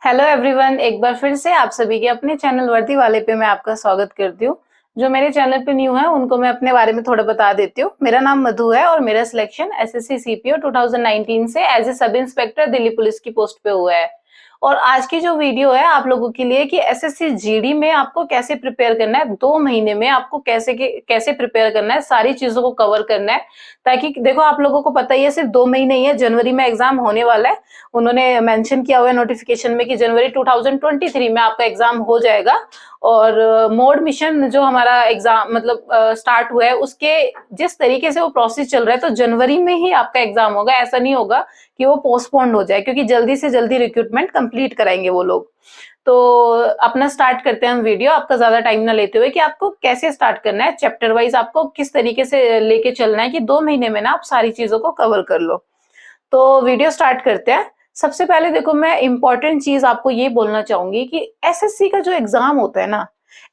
Hello everyone, एक बार फिर से आप सभी के अपने चैनल वर्दी वाले पे मैं आपका स्वागत करती हूँ। जो मेरे चैनल पे न्यू है उनको मैं अपने बारे में थोड़ा बता देती हूँ। मेरा नाम मधु है और मेरा सिलेक्शन एसएससी सीपीओ 2019 से as a sub inspector Delhi police की पोस्ट पे हुआ है। और आज की जो वीडियो है आप लोगों के लिए कि एसएससी जीडी में आपको कैसे प्रिपेयर करना है, 2 महीने में आपको कैसे प्रिपेयर करना है, सारी चीजों को कवर करना है। ताकि देखो, आप लोगों को पता ही है सिर्फ 2 महीने ही है, जनवरी में एग्जाम होने वाला है। उन्होंने मेंशन किया हुआ है नोटिफिकेशन में कि जनवरी 2023 में आपका एग्जाम हो जाएगा। और मोड मिशन जो हमारा एग्जाम मतलब स्टार्ट हुआ है, उसके जिस तरीके से वो प्रोसेस चल रहा है, तो जनवरी में ही आपका एग्जाम होगा। ऐसा नहीं होगा कि वो पोस्टपोन्ड हो जाए, क्योंकि जल्दी से जल्दी रिक्रूटमेंट कंप्लीट कराएंगे वो लोग। तो अपना स्टार्ट करते हैं हम वीडियो, आपका ज्यादा टाइम ना लेते हुए, कि आपको कैसे स्टार्ट करना है, चैप्टर वाइज आपको किस तरीके से लेके चलना है कि 2 महीने में ना आप सारी चीजों को कवर कर लो। तो वीडियो स्टार्ट करते हैं। सबसे पहले देखो, मैं इंपॉर्टेंट चीज आपको ये बोलना चाहूंगी कि एसएससी का जो एग्जाम होता है ना,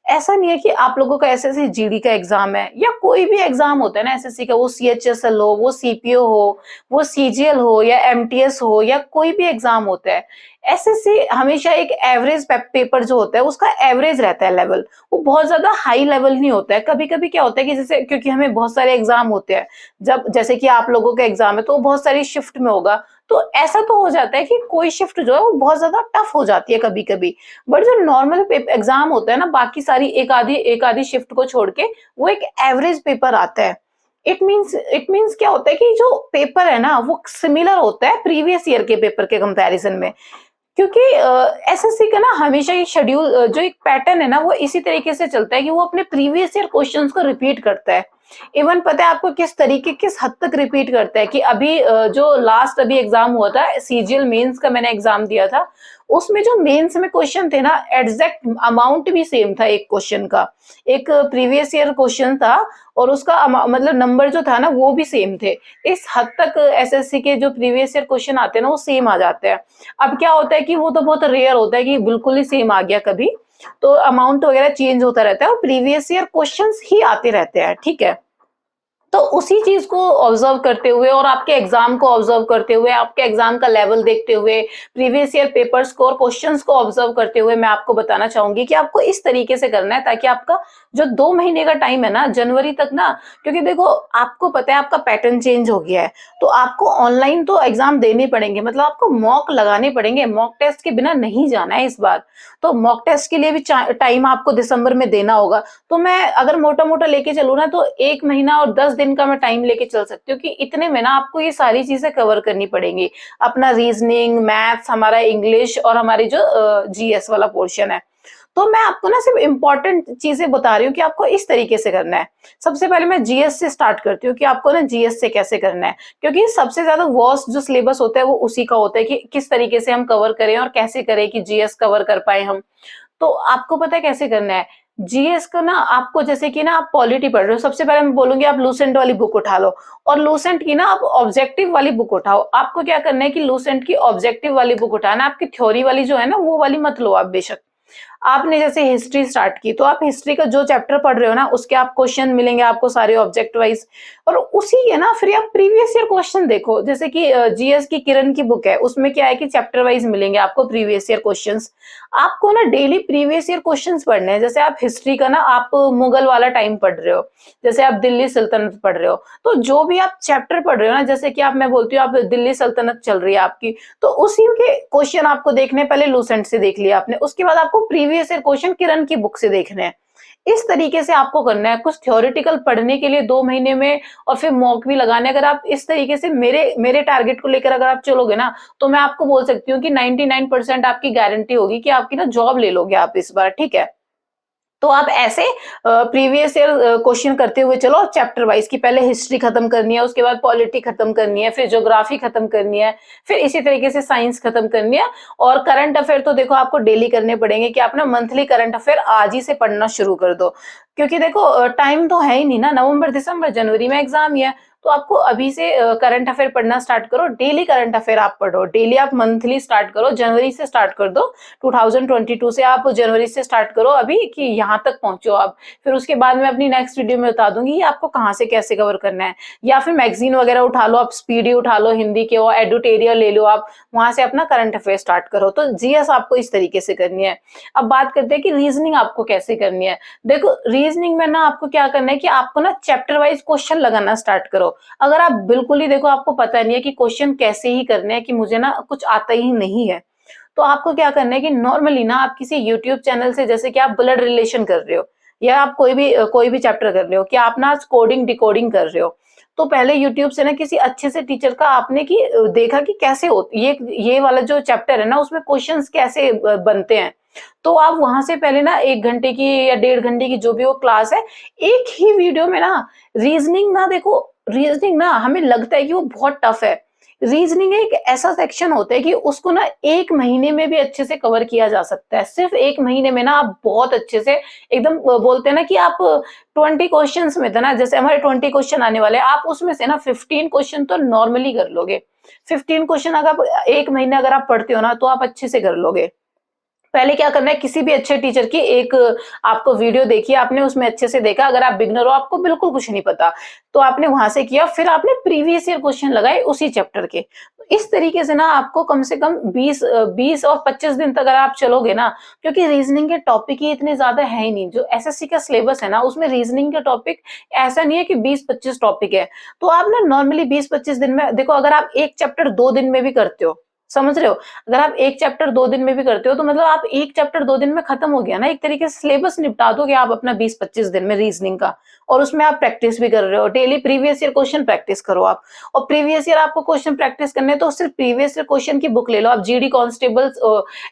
ऐसा नहीं है कि आप लोगों का एसएससी जीडी का एग्जाम है या कोई भी एग्जाम होता है ना एसएससी का, वो सीएचएसएल हो, वो सीपीओ हो, वो सीजीएल हो या एमटीएस हो या कोई भी एग्जाम होता है। एसएससी हमेशा एक एवरेज पेपर जो होता है उसका एवरेज रहता है लेवल। वो बहुत ज्यादा हाई लेवल नहीं होता है। कभी कभी क्या होता है कि जैसे, क्योंकि हमें बहुत सारे एग्जाम होते हैं, जब जैसे कि आप लोगों का एग्जाम है तो वो बहुत सारी शिफ्ट में होगा। तो ऐसा तो हो जाता है कि कोई शिफ्ट जो है वो बहुत ज्यादा टफ हो जाती है कभी कभी। बट जो नॉर्मल एग्जाम होता है ना, बाकी सारी एक आधी शिफ्ट को छोड़ के वो एक एवरेज पेपर आता है। इट मीन्स क्या होता है कि जो पेपर है ना वो सिमिलर होता है प्रीवियस ईयर के पेपर के कंपैरिजन में। क्योंकि एसएससी का ना हमेशा ये शेड्यूल, जो एक पैटर्न है ना, वो इसी तरीके से चलता है कि वो अपने प्रीवियस ईयर क्वेश्चंस को रिपीट करता है। इवन पता है आपको किस तरीके, किस हद तक रिपीट करता है, कि अभी जो लास्ट अभी एग्जाम हुआ था सीजीएल मेंस का, मैंने एग्जाम दिया था। उसमें जो मेंस में क्वेश्चन थे ना, एग्जैक्ट अमाउंट भी सेम था एक क्वेश्चन का। एक प्रीवियस ईयर क्वेश्चन था और उसका मतलब नंबर जो था ना वो भी सेम थे। इस हद तक एसएससी के जो प्रीवियस ईयर क्वेश्चन आते हैं ना वो सेम आ जाते हैं। अब क्या होता है कि वो तो बहुत रेयर होता है कि बिल्कुल ही सेम आ गया कभी। तो अमाउंट वगैरह चेंज होता रहता है और प्रीवियस ईयर क्वेश्चंस ही आते रहते हैं, ठीक है। तो उसी चीज को ऑब्जर्व करते हुए और आपके एग्जाम को ऑब्जर्व करते हुए, आपके एग्जाम का लेवल देखते हुए, प्रीवियस ईयर पेपर्स को और क्वेश्चंस को ऑब्जर्व करते हुए, मैं आपको बताना चाहूंगी कि आपको इस तरीके से करना है ताकि आपका जो 2 महीने का टाइम है ना जनवरी तक ना, क्योंकि देखो आपको पता है आपका पैटर्न चेंज हो गया है। तो आपको ऑनलाइन तो एग्जाम देने पड़ेंगे, मतलब आपको मॉक लगाने पड़ेंगे, मॉक टेस्ट के बिना नहीं जाना है इस बार। तो मॉक टेस्ट के लिए भी टाइम आपको दिसंबर में देना होगा। तो मैं अगर मोटा मोटा लेके चलूँ ना, तो 1 महीना और 10 दिन का मैं टाइम लेके चल सकती हूँ कि इतने में ना आपको ये सारी चीजें कवर करनी पड़ेंगी। अपना रीजनिंग, मैथ्स, हमारा इंग्लिश और हमारी जो जीएस वाला पोर्शन है। तो मैं आपको ना सिर्फ इंपॉर्टेंट चीजें बता रही हूँ कि आपको इस तरीके से करना है। सबसे पहले मैं जीएस से स्टार्ट करती हूँ कि आपको ना जीएस से कैसे करना है, क्योंकि सबसे ज्यादा वर्स्ट जो सिलेबस होता है वो उसी का होता है कि किस तरीके से हम कवर करें और कैसे करें कि जीएस कवर कर पाए हम। तो आपको पता है कैसे करना है जीएस को ना। आपको जैसे कि ना आप पॉलिटी पढ़ रहे हो, सबसे पहले मैं बोलूंगी आप लूसेंट वाली बुक उठा लो। और लूसेंट की ना आप ऑब्जेक्टिव वाली बुक उठाओ। आपको क्या करना है कि लूसेंट की ऑब्जेक्टिव वाली बुक उठाना, आपकी थ्योरी वाली जो है ना वो वाली मत लो आप बेशक। आपने जैसे हिस्ट्री स्टार्ट की तो आप हिस्ट्री का जो चैप्टर पढ़ रहे हो ना उसके आप क्वेश्चन मिलेंगे आपको सारे ऑब्जेक्ट वाइज। और उसी के ना फिर आप प्रीवियस ईयर क्वेश्चन देखो, जैसे कि जीएस की किरण की बुक है, उसमें क्या है कि चैप्टर वाइज मिलेंगे आपको प्रीवियस ईयर क्वेश्चंस। आपको ना डेली प्रीवियस ईयर क्वेश्चंस पढ़ने हैं। जैसे आप हिस्ट्री का ना आप मुगल वाला टाइम पढ़ रहे हो, जैसे आप दिल्ली सल्तनत पढ़ रहे हो, तो जो भी आप चैप्टर पढ़ रहे हो ना, जैसे कि आप, मैं बोलती हूँ आप दिल्ली सल्तनत चल रही है आपकी, तो उसी के क्वेश्चन आपको देखने, पहले लूसेंट से देख लिया आपने, उसके बाद आपको प्रीवियस ईयर क्वेश्चन किरण की बुक से देखने हैं। इस तरीके से आपको करना है। कुछ थ्योरेटिकल पढ़ने के लिए 2 महीने में और फिर मॉक भी लगाने। अगर आप इस तरीके से मेरे मेरे टारगेट को लेकर अगर आप चलोगे ना, तो मैं आपको बोल सकती हूँ कि 99% आपकी गारंटी होगी कि आपकी ना जॉब ले लोगे आप इस बार, ठीक है। तो आप ऐसे प्रीवियस ईयर क्वेश्चन करते हुए चलो चैप्टर वाइज, की पहले हिस्ट्री खत्म करनी है, उसके बाद पॉलिटी खत्म करनी है, फिर ज्योग्राफी खत्म करनी है, फिर इसी तरीके से साइंस खत्म करनी है। और करंट अफेयर तो देखो आपको डेली करने पड़ेंगे, कि आप ना मंथली करंट अफेयर आज ही से पढ़ना शुरू कर दो। क्योंकि देखो टाइम तो है ही नहीं ना, नवंबर दिसंबर जनवरी में एग्जाम ही है। तो आपको अभी से करंट अफेयर पढ़ना स्टार्ट करो। डेली करंट अफेयर आप पढ़ो, डेली आप मंथली स्टार्ट करो, जनवरी से स्टार्ट कर दो। 2022 से आप जनवरी से स्टार्ट करो अभी कि यहाँ तक पहुंचो आप। फिर उसके बाद मैं अपनी नेक्स्ट वीडियो में बता दूंगी कि आपको कहाँ से कैसे कवर करना है। या फिर मैगजीन वगैरह उठा लो, आप स्पीडी उठा लो हिंदी के, और एडुटेरियल ले लो, आप वहां से अपना करंट अफेयर स्टार्ट करो। तो जीएस आपको इस तरीके से करनी है। अब बात करते हैं कि रीजनिंग आपको कैसे करनी है। देखो रीजनिंग में ना आपको क्या करना है कि आपको ना चैप्टर वाइज क्वेश्चन लगाना स्टार्ट करो। अगर आप बिल्कुल ही देखो आपको पता नहीं है कि क्वेश्चन कैसे ही करने हैं, कि मुझे ना कुछ आता ही नहीं है, तो आपको क्या करना है कि नॉर्मली ना आप किसी यूट्यूब चैनल से, जैसे कि आप ब्लड रिलेशन कर रहे हो या आप कोई भी चैप्टर कर रहे हो, कि आप ना कोडिंग डिकोडिंग कर रहे हो, तो पहले यूट्यूब से ना किसी अच्छे से टीचर का आपने की देखा कि कैसे हो ये वाला जो चैप्टर है ना उसमें क्वेश्चंस कैसे बनते हैं। तो आप वहां से पहले ना 1 घंटे की या 1.5 घंटे की जो भी वो क्लास है, एक ही वीडियो में ना रीजनिंग ना देखो, रीजनिंग ना हमें लगता है कि वो बहुत टफ है। रीजनिंग एक ऐसा सेक्शन होता है कि उसको ना 1 महीने में भी अच्छे से कवर किया जा सकता है। सिर्फ 1 महीने में ना आप बहुत अच्छे से एकदम बोलते हैं ना कि आप 20 क्वेश्चंस में था ना, जैसे हमारे 20 क्वेश्चन आने वाले हैं, आप उसमें से ना 15 क्वेश्चन तो नॉर्मली कर लोगे। 15 क्वेश्चन अगर 1 महीने अगर आप पढ़ते हो ना तो आप अच्छे से कर लोगे। पहले क्या करना है, किसी भी अच्छे टीचर की एक आपको वीडियो देखी, आपने उसमें अच्छे से देखा। अगर आप बिगनर हो, आपको बिल्कुल कुछ नहीं पता, तो आपने वहां से किया, फिर आपने प्रीवियस ईयर क्वेश्चन लगाए उसी चैप्टर के। इस तरीके से ना आपको कम से कम 20 और 25 दिन तक अगर आप चलोगे ना, क्योंकि रीजनिंग के टॉपिक ही इतने ज्यादा है ही नहीं। जो एसएससी का सिलेबस है ना उसमें रीजनिंग के टॉपिक ऐसा नहीं है कि 20-25 टॉपिक है। तो आप ना नॉर्मली 20-25 दिन में देखो, अगर आप एक चैप्टर 2 दिन में भी करते हो, समझ रहे हो, अगर आप एक चैप्टर 2 दिन में भी करते हो तो मतलब आप एक चैप्टर 2 दिन में खत्म हो गया ना, एक तरीके से सिलेबस निपटा दोगे आप अपना 20-25 दिन में रीजनिंग का। और उसमें आप प्रैक्टिस भी कर रहे हो, daily previous year question practice करो आप। और प्रीवियस ईयर आपको क्वेश्चन प्रैक्टिस करने तो सिर्फ प्रीवियस ईयर क्वेश्चन की बुक ले लो आप, जीडी कॉन्स्टेबल्स,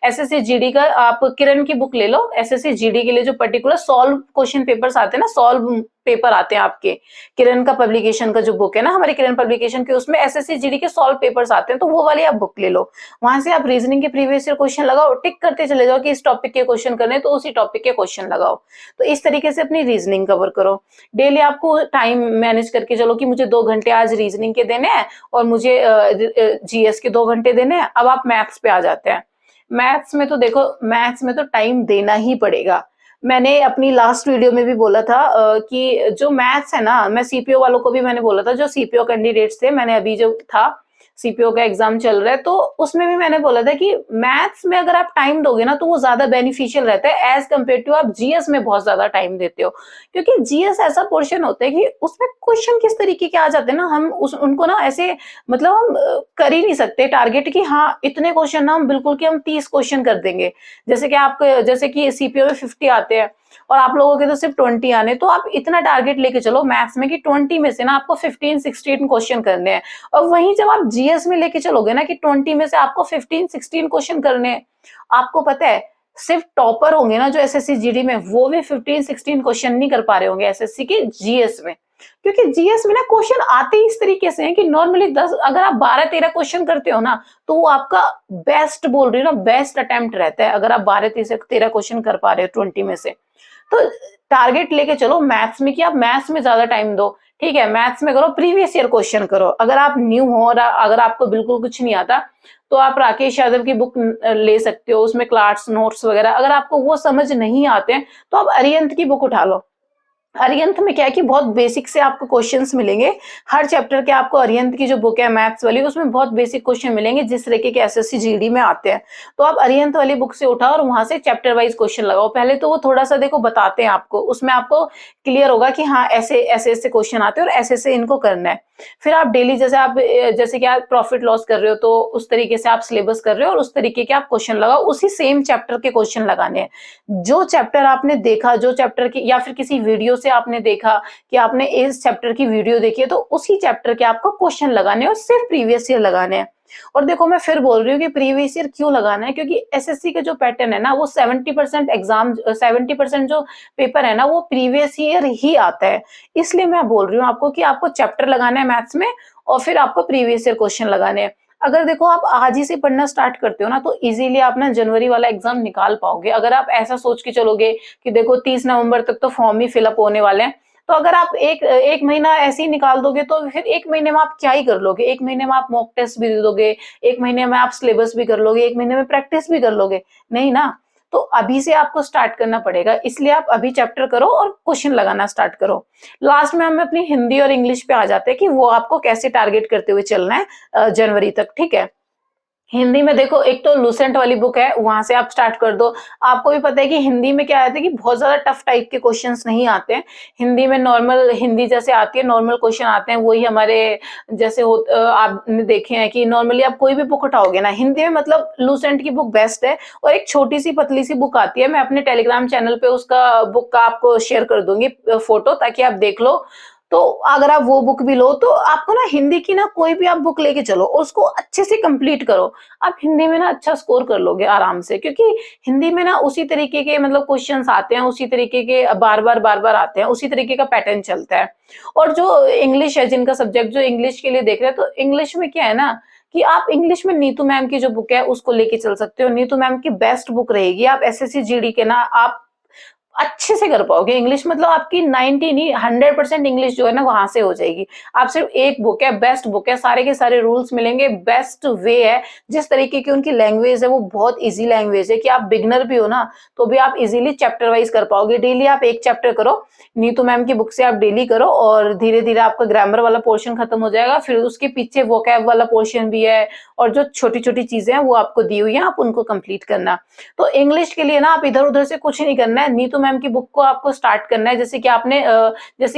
एसएससी जीडी का आप किरण की बुक ले लो। एसएससी जीडी के लिए जो पर्टिकुलर सॉल्व क्वेश्चन पेपर्स आते हैं ना, सॉल्व पेपर आते हैं आपके, किरण का पब्लिकेशन का जो बुक है ना, हमारे किरण पब्लिकेशन के, उसमें एसएससी जीडी के सॉल्व पेपर्स आते हैं, तो वो वाली आप बुक ले लो। वहां से आप रीजनिंग के प्रीवियस ईयर क्वेश्चन लगाओ, टिक करते चले जाओ कि इस टॉपिक के क्वेश्चन करने, तो उसी टॉपिक के क्वेश्चन लगाओ। तो इस तरीके से अपनी रीजनिंग कवर करो। डेली आपको टाइम मैनेज करके चलो कि मुझे 2 घंटे आज रीजनिंग के देने हैं और मुझे जीएस के 2 घंटे देने हैं। अब आप मैथ्स पे आ जाते हैं। मैथ्स में तो देखो, मैथ्स में तो टाइम देना ही पड़ेगा। मैंने अपनी लास्ट वीडियो में भी बोला था कि जो मैथ्स है ना, मैं सीपीओ वालों को भी मैंने बोला था, जो सीपीओ कैंडिडेट्स थे, मैंने अभी जो था सीपीओ का एग्जाम चल रहा है, तो उसमें भी मैंने बोला था कि मैथ्स में अगर आप टाइम दोगे ना तो वो ज्यादा बेनिफिशियल रहता है एज कम्पेयर टू आप जीएस में बहुत ज्यादा टाइम देते हो। क्योंकि जीएस ऐसा पोर्शन होता है कि उसमें क्वेश्चन किस तरीके के आ जाते हैं ना, हम उनको ना ऐसे मतलब हम कर ही नहीं सकते टारगेट कि हाँ इतने क्वेश्चन ना हम बिल्कुल कि हम 30 क्वेश्चन कर देंगे। जैसे कि सीपीओ में 50 आते हैं और आप लोगों के तो सिर्फ 20 आने, तो आप इतना टारगेट लेके चलो मैथ्स में कि 20 में से ना आपको 15-16 क्वेश्चन करने हैं। और वहीं जब आप जीएस में लेके चलोगे ना कि 20 में से आपको 15-16 क्वेश्चन करने हैं, आपको पता है सिर्फ टॉपर होंगे ना जो एसएससी जीडी में, वो भी 15-16 क्वेश्चन नहीं कर पा रहे होंगे एसएससी के जीएस में। क्योंकि जीएस में ना क्वेश्चन आते ही इस तरीके से हैं कि नॉर्मली 10, अगर आप 12-13 क्वेश्चन करते हो ना तो वो आपका बेस्ट, बोल रही हो ना, बेस्ट अटेम्प्ट रहता है अगर आप 12-13 क्वेश्चन कर पा रहे हो 20 में से। तो टारगेट लेके चलो मैथ्स में कि आप मैथ्स में ज्यादा टाइम दो। ठीक है, मैथ्स में करो, प्रीवियस ईयर क्वेश्चन करो। अगर आप न्यू हो और अगर आपको बिल्कुल कुछ नहीं आता तो आप राकेश यादव की बुक ले सकते हो, उसमें क्लास नोट्स वगैरह, अगर आपको वो समझ नहीं आते हैं तो आप अरिहंत की बुक उठा लो। अरिहंत में क्या है कि बहुत बेसिक से आपको क्वेश्चंस मिलेंगे। हर चैप्टर के आपको अरिहंत की जो बुक है मैथ्स वाली, उसमें बहुत बेसिक क्वेश्चन मिलेंगे जिस तरीके के एसएससी जीडी में आते हैं। तो आप अरिहंत वाली बुक से उठाओ और वहां से चैप्टर वाइज क्वेश्चन लगाओ। पहले तो वो थोड़ा सा देखो बताते हैं आपको, उसमें आपको क्लियर होगा कि हाँ ऐसे ऐसे ऐसे क्वेश्चन आते हैं और ऐसे ऐसे इनको करना है। फिर आप डेली जैसे कि आप प्रॉफिट लॉस कर रहे हो तो उस तरीके से आप सिलेबस कर रहे हो और उस तरीके के आप क्वेश्चन लगाओ, उसी सेम चैप्टर के क्वेश्चन लगाने हैं। जो चैप्टर आपने देखा, जो चैप्टर की या फिर किसी वीडियो से आपने देखा कि आपने इस चैप्टर की वीडियो देखी है, तो उसी चैप्टर के आपको क्वेश्चन लगाने हैं और सिर्फ प्रीवियस ईयर लगाने हैं। और देखो मैं फिर बोल रही हूँ कि प्रीवियस ईयर क्यों लगाना है, क्योंकि एसएससी का जो पैटर्न है ना वो 70% एग्जाम, 70% जो पेपर है ना वो प्रीवियस ईयर ही आता है। इसलिए मैं बोल रही हूँ आपको कि आपको चैप्टर लगाना है मैथ्स में और फिर आपको प्रीवियस ईयर क्वेश्चन लगाने हैं। अगर देखो आप आज ही से पढ़ना स्टार्ट करते हो ना तो इजीली आप ना जनवरी वाला एग्जाम निकाल पाओगे। अगर आप ऐसा सोच के चलोगे कि देखो 30 नवंबर तक तो फॉर्म ही फिलअप होने वाले हैं, तो अगर आप एक एक महीना ऐसे ही निकाल दोगे तो फिर 1 महीने में आप क्या ही कर लोगे? 1 महीने में आप मॉक टेस्ट भी दे दोगे, 1 महीने में आप सिलेबस भी कर लोगे, 1 महीने में प्रैक्टिस भी कर लोगे, नहीं ना। तो अभी से आपको स्टार्ट करना पड़ेगा, इसलिए आप अभी चैप्टर करो और क्वेश्चन लगाना स्टार्ट करो। लास्ट में हम अपनी हिंदी और इंग्लिश पे आ जाते हैं कि वो आपको कैसे टारगेट करते हुए चलना है जनवरी तक, ठीक है? हिंदी में देखो, एक तो लूसेंट वाली बुक है, वहां से आप स्टार्ट कर दो। आपको भी पता है कि हिंदी में क्या आता है कि बहुत ज्यादा टफ टाइप के क्वेश्चंस नहीं आते हैं। हिंदी में नॉर्मल हिंदी जैसे आती है, नॉर्मल क्वेश्चन आते हैं, वही हमारे जैसे आपने देखे हैं कि नॉर्मली आप कोई भी बुक उठाओगे ना हिंदी में, मतलब लूसेंट की बुक बेस्ट है। और एक छोटी सी पतली सी बुक आती है, मैं अपने टेलीग्राम चैनल पे उसका बुक का आपको शेयर कर दूंगी फोटो, ताकि आप देख लो। तो अगर आप वो बुक भी लो तो आपको ना हिंदी की ना कोई भी आप बुक लेके चलो और उसको अच्छे से कंप्लीट करो। आप हिंदी में ना अच्छा स्कोर कर लोगे आराम से, क्योंकि हिंदी में ना उसी तरीके के मतलब क्वेश्चंस आते हैं, उसी तरीके के बार-बार आते हैं, उसी तरीके का पैटर्न चलता है। और जो इंग्लिश है, जिनका सब्जेक्ट जो इंग्लिश के लिए देख रहे हैं, तो इंग्लिश में क्या है ना कि आप इंग्लिश में नीतू मैम की जो बुक है उसको लेके चल सकते हो। नीतू मैम की बेस्ट बुक रहेगी। आप एसएससी जीडी के ना आप अच्छे से कर पाओगे इंग्लिश, मतलब आपकी 90 नहीं 100% इंग्लिश जो है ना वहां से हो जाएगी। आप सिर्फ एक बुक है, बेस्ट बुक है, सारे के सारे रूल्स मिलेंगे, बेस्ट वे है। जिस तरीके की उनकी लैंग्वेज है वो बहुत इजी लैंग्वेज है कि आप बिगनर भी हो ना तो भी आप इजीली चैप्टर वाइज कर पाओगे। डेली आप एक चैप्टर करो, नीतू मैम की बुक से आप डेली करो, और धीरे धीरे आपका ग्रामर वाला पोर्शन खत्म हो जाएगा। फिर उसके पीछे वोकैब वाला पोर्शन भी है, और जो छोटी छोटी चीजें हैं वो आपको दी हुई है, आप उनको कंप्लीट करना। तो इंग्लिश के लिए ना आप इधर उधर से कुछ नहीं करना है, नीतू मैम की बुक को आपको स्टार्ट करना है। जैसे कि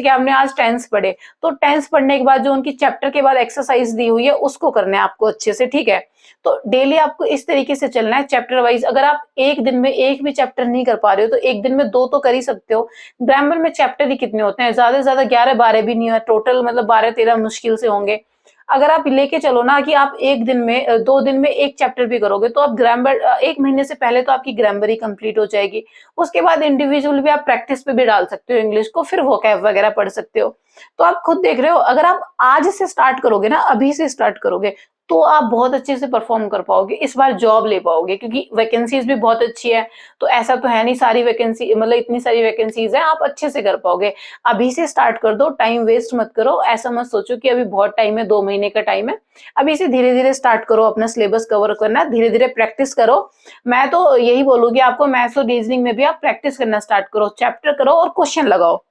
आपने आज टेंस पढ़े, तो टेंस पढ़ने के बाद जो उनकी चैप्टर के बाद एक्सरसाइज दी हुई है उसको करना है आपको अच्छे से, ठीक है? तो डेली आपको इस तरीके से चलना है चैप्टर वाइज। अगर आप एक दिन में एक भी चैप्टर नहीं कर पा रहे हो तो एक दिन में 2 तो कर ही सकते हो। ग्रामर में चैप्टर ही कितने होते हैं? ज्यादा से ज्यादा 11-12 भी नहीं है, टोटल मतलब 12-13 मुश्किल से होंगे। अगर आप लेके चलो ना कि आप एक दिन में 2 दिन में एक चैप्टर भी करोगे तो आप ग्रामर 1 महीने से पहले तो आपकी ग्रामर ही कंप्लीट हो जाएगी। उसके बाद इंडिविजुअल भी आप प्रैक्टिस पे भी डाल सकते हो इंग्लिश को, फिर वोकैब वगैरह पढ़ सकते हो। तो आप खुद देख रहे हो, अगर आप आज से स्टार्ट करोगे ना, अभी से स्टार्ट करोगे, तो आप बहुत अच्छे से परफॉर्म कर पाओगे, इस बार जॉब ले पाओगे, क्योंकि वैकेंसीज भी बहुत अच्छी है। तो ऐसा तो है नहीं सारी वैकेंसी, मतलब इतनी सारी वैकेंसीज है, आप अच्छे से कर पाओगे। अभी से स्टार्ट कर दो, टाइम वेस्ट मत करो। ऐसा मत सोचो कि अभी बहुत टाइम है, 2 महीने का टाइम है। अभी से धीरे धीरे स्टार्ट करो अपना सिलेबस कवर करना, धीरे धीरे प्रैक्टिस करो। मैं तो यही बोलूंगी आपको, मैथ्स और रीजनिंग में भी आप प्रैक्टिस करना स्टार्ट करो, चैप्टर करो और क्वेश्चन लगाओ।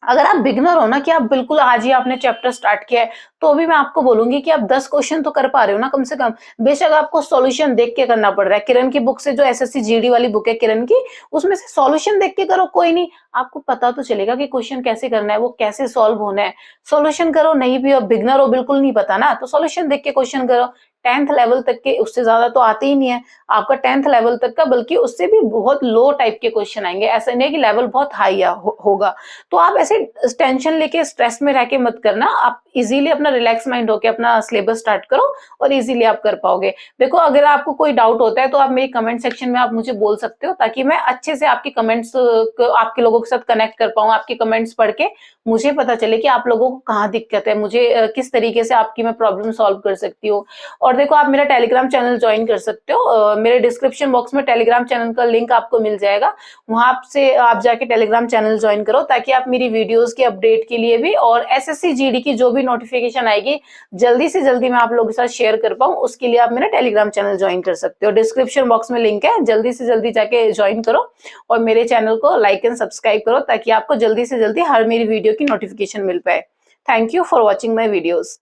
अगर आप बिगिनर हो ना कि आप बिल्कुल आज ही आपने चैप्टर स्टार्ट किया है, तो भी मैं आपको बोलूंगी कि आप 10 क्वेश्चन तो कर पा रहे हो ना कम से कम। बेशक आपको सॉल्यूशन देख के करना पड़ रहा है, किरण की बुक से, जो एसएससी जीडी वाली बुक है किरण की, उसमें से सॉल्यूशन देख के करो, कोई नहीं, आपको पता तो चलेगा कि क्वेश्चन कैसे करना है, वो कैसे सॉल्व होना है। सॉल्यूशन करो, नहीं भी हो, बिगिनर हो, बिल्कुल नहीं पता ना, तो सॉल्यूशन देख के क्वेश्चन करो। 10th लेवल तक के, उससे ज्यादा तो आते ही नहीं है आपका 10th लेवल तक का, बल्कि उससे भी बहुत लो टाइप के क्वेश्चन आएंगे। ऐसा नहीं है कि लेवल बहुत हाई होगा। तो आप ऐसे टेंशन लेके स्ट्रेस में रह के मत करना, आप इजीली अपना रिलैक्स माइंड होके अपना सिलेबस स्टार्ट करो और इजीली आप कर पाओगे। देखो, अगर आपको कोई डाउट होता है तो आप मेरी कमेंट सेक्शन में आप मुझे बोल सकते हो, ताकि मैं अच्छे से आपके कमेंट्स आपके लोगों के साथ कनेक्ट कर पाऊँ। आपके कमेंट्स पढ़ के मुझे पता चले कि आप लोगों को कहाँ दिक्कत है, मुझे किस तरीके से आपकी मैं प्रॉब्लम सॉल्व कर सकती हूँ। और देखो, आप मेरा टेलीग्राम चैनल ज्वाइन कर सकते हो, मेरे डिस्क्रिप्शन बॉक्स में टेलीग्राम चैनल का लिंक आपको मिल जाएगा। वहां से आप जाके टेलीग्राम चैनल ज्वाइन करो, ताकि आप मेरी वीडियोस के अपडेट के लिए भी और एसएससी जीडी की जो भी नोटिफिकेशन आएगी जल्दी से जल्दी मैं आप लोगों के साथ शेयर कर पाऊँ, उसके लिए आप मेरा टेलीग्राम चैनल ज्वाइन कर सकते हो। डिस्क्रिप्शन बॉक्स में लिंक है, जल्दी से जल्दी जाके ज्वाइन करो और मेरे चैनल को लाइक एंड सब्सक्राइब करो, ताकि आपको जल्दी से जल्दी हर मेरी वीडियो की नोटिफिकेशन मिल पाए। Thank you for watching my videos.